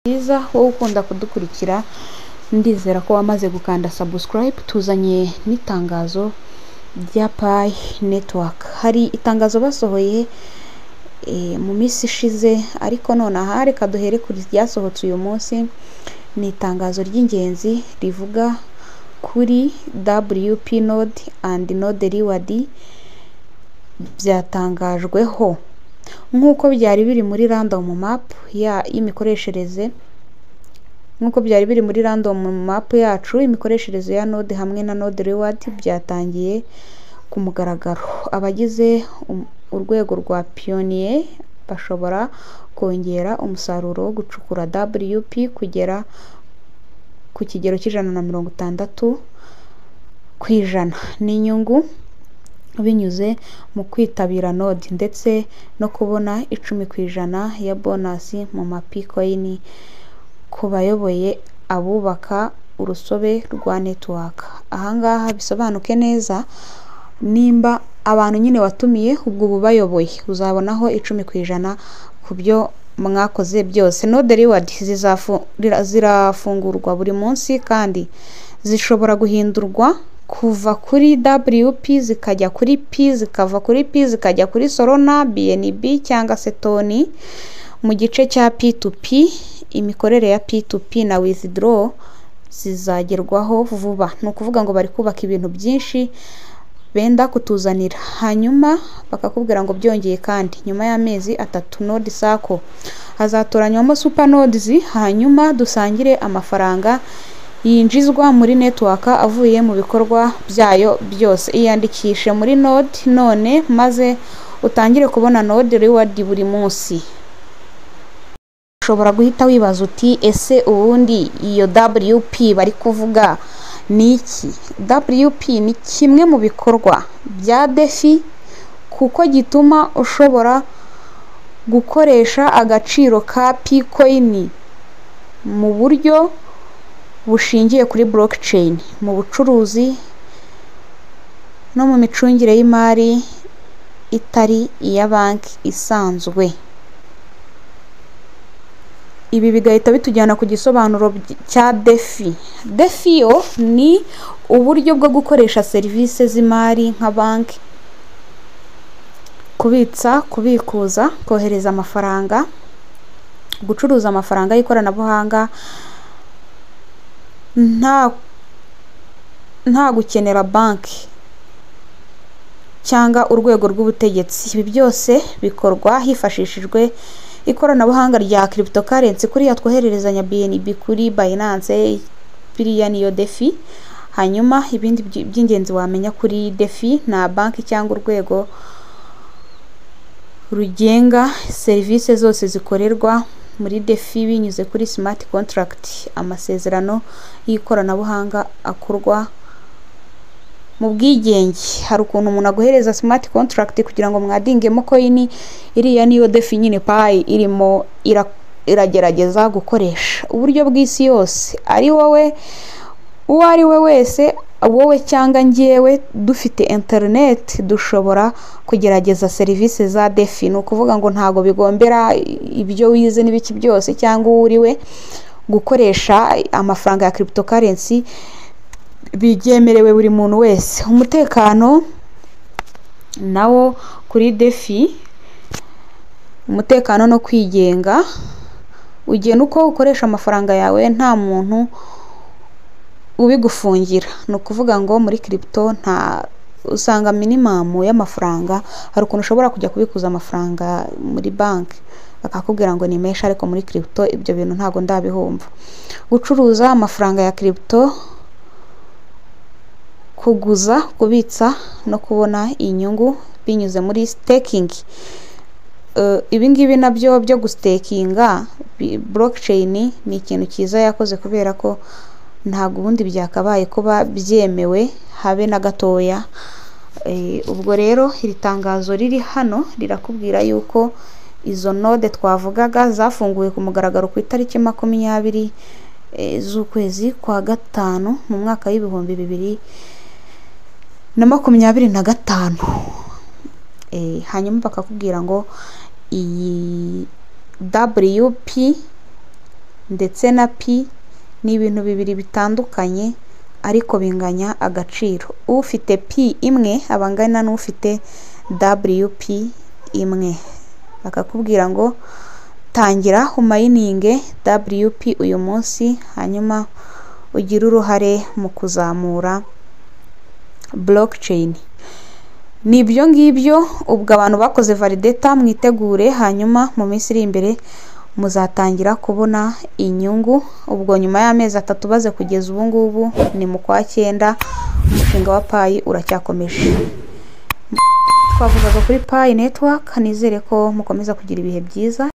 byiza wowe ukunda kudukurikira, ndizera ko wamaze gukanda subscribe. Tuzanye n'itangazo rya Pi Network. Hari itangazo basohoye mu minsi ishize, ariko nonaha reka duhere kuri ryasohotse uyu munsi. Ni itangazo ry'ingenzi rivuga kuri WP Node and Node Reward byatangajweho nk'uko byari biri muri random map y'imikoreshereze, nk'uko byari biri muri random map yacu. Imikoreshereze ya node hamwe na node reward byatangiye ku mugaragaro. Abagize urwego rwa Pioneer bashobora kongera umusaruro wo gucukura WP kugera ku kigero cy'160% n'inyungu binyuze mu kwitabira node, ndetse no kubona 10% ya bonus mu Picoin ku bayoboye abubaka urusobe rwa network. Ahangaha bisobanuke neza, nimba abantu nyine watumiye ubwo bubayoboye uzabonaho 10% ku byo mwakoze byose. Node reward zirafungurwa buri munsi kandi zishobora guhindurwa kuva kuri WP zikajya kuri P, zikava kuri P zikajya kuri Solana, BNB cyangwa se Toni. Mu gice cya P2P, imikorere ya P2P na withdraw zizagerwaho vuba. Ni ukuvuga ngo bari kubaka ibintu byinshi benda kutuzanira, hanyuma bakakubwira ngo byongeye kandi nyuma y'amezi 3 node sako hazatoranywamo super nodes, hanyuma dusangire amafaranga yinjizwa muri network avuye mu bikorwa byayo byose. Iyandikishe muri node none maze utangire kubona node reward buri munsi. Ushobora guhita wibaza uti ese ubundi iyo WP bari kuvuga ni iki? WP ni kimwe mu bikorwa bya DeFi kuko gituma ushobora gukoresha agaciro ka Picoin mu buryo bushingiye kuri blockchain, mu bucuruzi no mu micungire y'imari itari iya banki isanzwe. Ibi bigahita bitujyana ku gisobanuro cya DeFi. DeFi yo ni uburyo bwo gukoresha serivisi z'imari nka banki, kubitsa, kubikuza, kohereza amafaranga, gucuruza amafaranga y'ikoranabuhanga nta gukenera banki cyangwa urwego rw'ubutegetsi. Ibi byose bikorwa hifashishijwe ikoranabuhanga rya cryptocurrency, kuriya twohererezanya BNB kuri Binance, biriya niyo DeFi. Hanyuma ibindi by'ingenzi wamenya kuri DeFi na banki cyangwa urwego rugenga serivisi zose zikorerwa muri DeFi binyuze kuri smart contract, amasezerano y'ikoranabuhanga akorwa mu bwigenge. Hari ukuntu umuntu aguhereza smart contract kugira ngo mwadingemo coin, iriya niyo DeFi nyine Pi irimo iragerageza gukoresha. Uburyo bw'isi yose, ari wowe uwo ari we wese, wowe cyangwa njyewe, dufite internet dushobora kugerageza serivisi za DeFi. Ni ukuvuga ngo ntago bigombera ibyo wize n'ibiki byose cyangwa uriwe gukoresha amafaranga ya cryptocurrency, byemerewe buri muntu wese. Umutekano nawo kuri DeFi, umutekano no kwigenga, ugena uko ukoresha amafaranga yawe nta muntu ubigufungira. Ni ukuvuga ngo muri crypto usanga minimum y'amafaranga. Hari ukuntu ushobora kujya kubikuza amafaranga muri banki bakakubwira ngo ni menshi, ariko muri crypto ibyo bintu ntago ndabihumva. Gucuruza amafaranga ya crypto, kuguza, kubitsa no kubona inyungu binyuze muri staking. Ibi ngibi nabyo byo gustakinga, blockchain ni ikintu cyiza yakoze kubera ko ntago ubundi byakabaye kuba byemewe habe na gatoya. Ubwo rero iri tangazo riri hano rirakubwira yuko izo node twavugaga zafunguwe ku mugaragaro ku itariki 20 z'ukwezi kwa gatanu mu mwaka w'2025. Hanyuma bakakubwira ngo iyi WP ndetse na Pi ni ibintu bibiri bitandukanye ariko binganya agaciro. Ufite Pi imwe abangana n'ufite WP imwe. Bakakubwira ngo tangira umayininge WP uyu munsi, hanyuma ugire uruhare mu kuzamura blockchain. Nibyo ngibyo, ubwo abantu bakoze validator mwitegure, hanyuma mu minsi iri imbere muzatangira kubona inyungu. Ubwo nyuma y'amezi 3 baze kugeza ubu ngubu ni mu kwa 9, umushinga wa Pi uracyakomeje. Twavugaga kuri Pi network, nizere ko mukomeza kugira ibihe byiza.